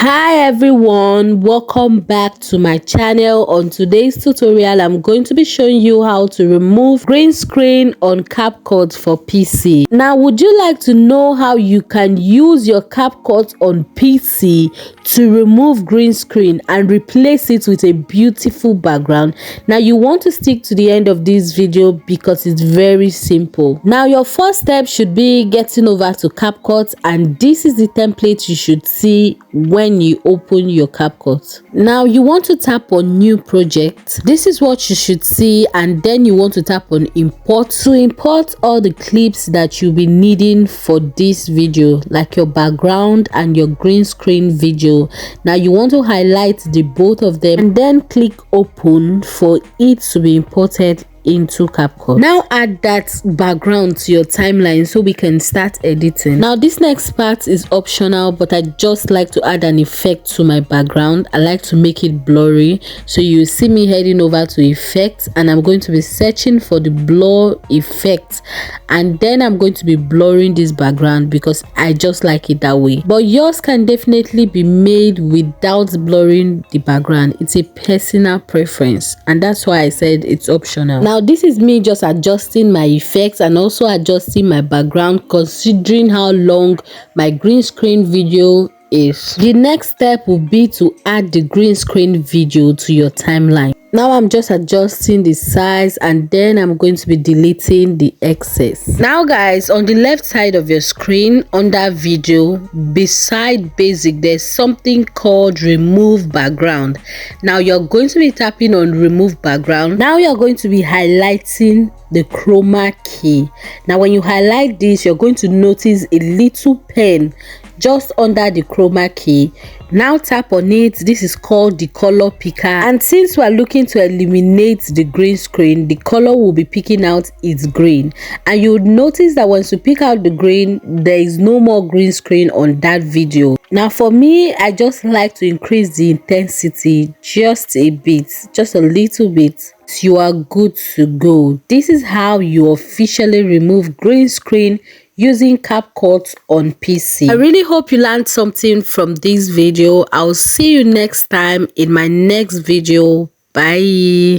Hi everyone, welcome back to my channel. On today's tutorial I'm going to be showing you how to remove green screen on Capcut for PC. Now, would you like to know how you can use your Capcut on PC to remove green screen and replace it with a beautiful background? Now you want to stick to the end of this video because it's very simple. Now your first step should be getting over to Capcut, and this is the template you should see when you open your Capcut. Now you want to tap on new project. This is what you should see, and then you want to tap on import to import all the clips that you'll be needing for this video, like your background and your green screen video. Now you want to highlight the both of them and then click open for it to be imported into Capcut. Now add that background to your timeline so we can start editing. Now this next part is optional, but I just like to add an effect to my background. I like to make it blurry, so you see me heading over to effects, and I'm going to be searching for the blur effect, and then I'm going to be blurring this background because I just like it that way. But yours can definitely be made without blurring the background. It's a personal preference, and that's why I said it's optional. Now this is me just adjusting my effects and also adjusting my background considering how long my green screen video is. The next step will be to add the green screen video to your timeline. Now I'm just adjusting the size, and then I'm going to be deleting the excess. Now guys, on the left side of your screen under video, beside basic, there's something called remove background. Now you're going to be tapping on remove background. Now you're going to be highlighting the chroma key. Now when you highlight this, you're going to notice a little pen just under the chroma key. Now tap on it. This is called the color picker, and since we are looking to eliminate the green screen, the color will be picking out its green, and you would notice that once you pick out the green, there is no more green screen on that video. Now for me, I just like to increase the intensity just a bit, just a little bit. You are good to go. This is how you officially remove green screen using Capcut on PC. I really hope you learned something from this video. I'll see you next time in my next video. Bye.